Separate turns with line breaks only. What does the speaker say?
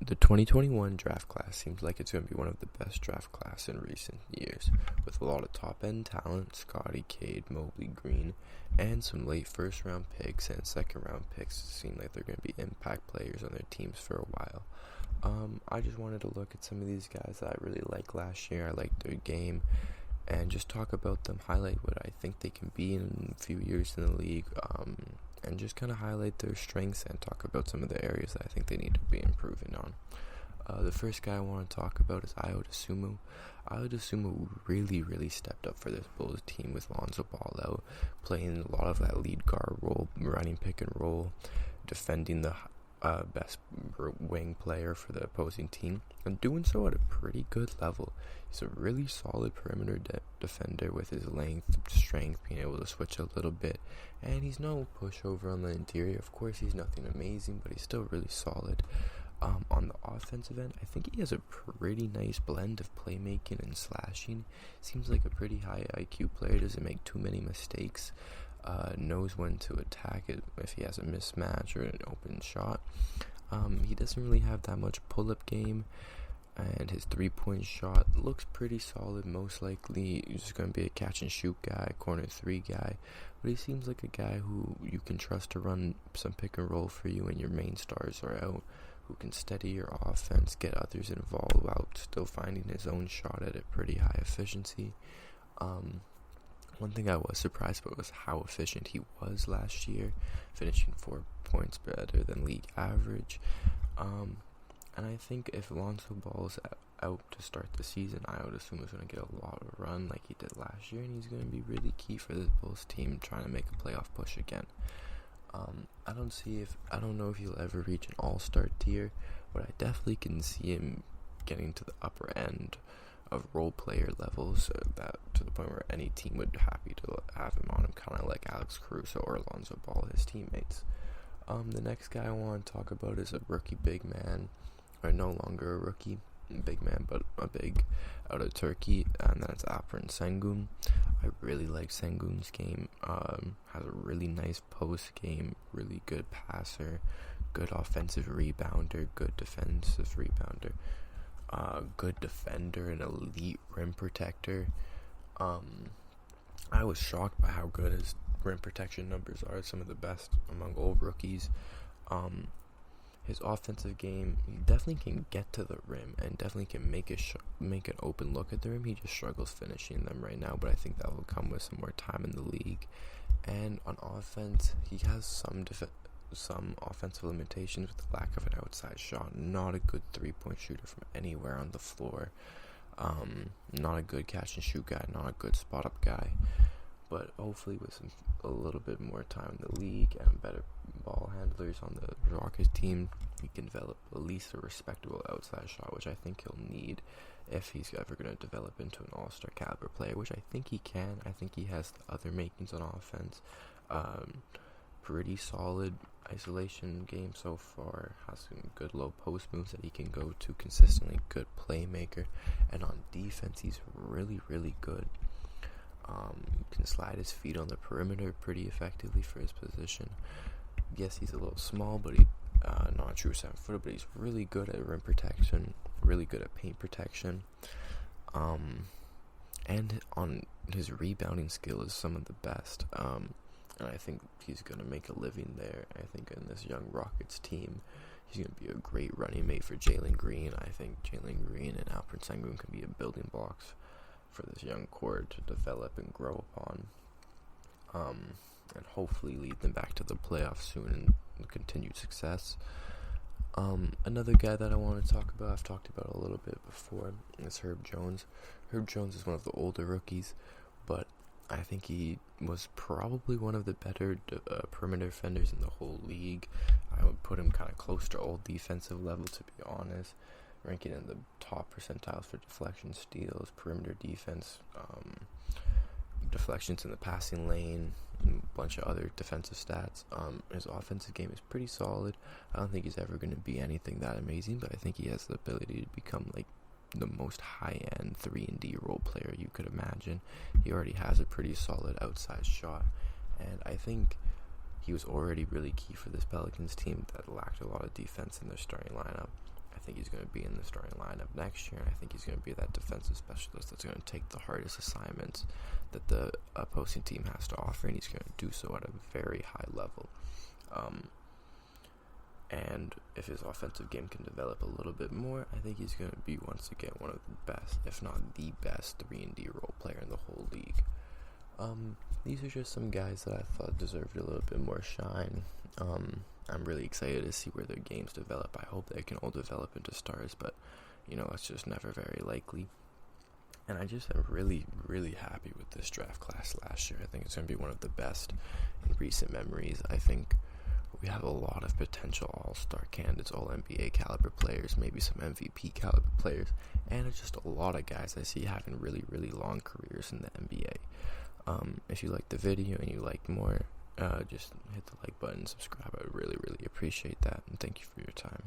The 2021 draft class seems like it's going to be one of the best draft classes in recent years, with a lot of top-end talent, Scotty, Cade, Mobley, Green, and some late first-round picks and second-round picks seem like they're going to be impact players on their teams for a while. I just wanted to look at some of these guys that I really liked last year. I liked their game, and just talk about them, highlight what I think they can be in a few years in the league, and just kind of highlight their strengths and talk about some of the areas that I think they need to be improving on. The first guy I want to talk about is Ayo Dosunmu. Ayo Dosunmu really stepped up for this Bulls team with Lonzo Ball out, playing a lot of that lead guard role, running pick and roll, defending the best wing player for the opposing team, and doing so at a pretty good level. He's a really solid perimeter defender with his length, strength, being able to switch a little bit, and he's no pushover on the interior. Of course, he's nothing amazing, but he's still really solid. On the offensive end, I think he has a pretty nice blend of playmaking and slashing. Seems like a pretty high IQ player, doesn't make too many mistakes, knows when to attack it if he has a mismatch or an open shot. He doesn't really have that much pull-up game, and his three-point shot looks pretty solid. Most likely he's just going to be a catch-and-shoot guy, corner three guy, but he seems like a guy who you can trust to run some pick-and-roll for you when your main stars are out, who can steady your offense, get others involved while still finding his own shot at a pretty high efficiency. One thing I was surprised about was how efficient he was last year, finishing 4 points better than league average. And I think if Lonzo Ball is out to start the season, Ayo Dosunmu is going to get a lot of run like he did last year, and he's going to be really key for this Bulls team trying to make a playoff push again. I don't know if he'll ever reach an all-star tier, but I definitely can see him getting to the upper end of role player levels, that to the point where any team would be happy to have him on him, kind of like Alex Caruso or Lonzo Ball, his teammates. The next guy I want to talk about is a rookie big man, or no longer a rookie big man, but a big out of Turkey, and that's Alperen Sengun. I really like Sengun's game. Has a really nice post game, really good passer, good offensive rebounder, good defensive rebounder, good defender, and elite rim protector. I was shocked by how good his rim protection numbers are, some of the best among all rookies. His offensive game, he definitely can get to the rim and definitely can make an open look at the rim. He just struggles finishing them right now, but I think that will come with some more time in the league. And on offense, he has some offensive limitations with the lack of an outside shot. Not a good three-point shooter from anywhere on the floor. Not a good catch-and-shoot guy, not a good spot-up guy. But hopefully with a little bit more time in the league and better ball handlers on the Rockets team, he can develop at least a respectable outside shot, which I think he'll need if he's ever going to develop into an all-star caliber player, which I think he can. I think he has the other makings on offense. Pretty solid isolation game so far, has some good low post moves that he can go to consistently, good playmaker, and on defense he's really good. Can slide his feet on the perimeter pretty effectively for his position. Yes, he's a little small, but not a true 7-footer, but he's really good at rim protection, really good at paint protection. And on his rebounding skill is some of the best. And I think he's going to make a living there. I think in this young Rockets team, he's going to be a great running mate for Jalen Green. I think Jalen Green and Alperen Sengun can be a building blocks for this young core to develop and grow upon, and hopefully lead them back to the playoffs soon and continued success. Another guy that I want to talk about, I've talked about a little bit before, is Herb Jones. Herb Jones is one of the older rookies, but I think he was probably one of the better perimeter defenders in the whole league. I would put him kind of close to all defensive level, to be honest, ranking in the top percentiles for deflection, steals, perimeter defense, deflections in the passing lane, and a bunch of other defensive stats. His offensive game is pretty solid. I don't think he's ever going to be anything that amazing, but I think he has the ability to become like the most high-end 3-and-D role player you could imagine. He already has a pretty solid outside shot, and I think he was already really key for this Pelicans team that lacked a lot of defense in their starting lineup. I think he's going to be in the starting lineup next year, and I think he's going to be that defensive specialist that's going to take the hardest assignments that the opposing team has to offer, and he's going to do so at a very high level. And if his offensive game can develop a little bit more, I think he's going to be, once again, one of the best, if not the best, 3-and-D role player in the whole league. These are just some guys that I thought deserved a little bit more shine. I'm really excited to see where their games develop. I hope they can all develop into stars, but, it's just never very likely. And I just am really, really happy with this draft class last year. I think it's going to be one of the best in recent memories. I think we have a lot of potential all-star candidates, all-NBA caliber players, maybe some MVP caliber players, and it's just a lot of guys I see having really, really long careers in the NBA. If you like the video and you like more, just hit the like button, subscribe. I would really, really appreciate that, and thank you for your time.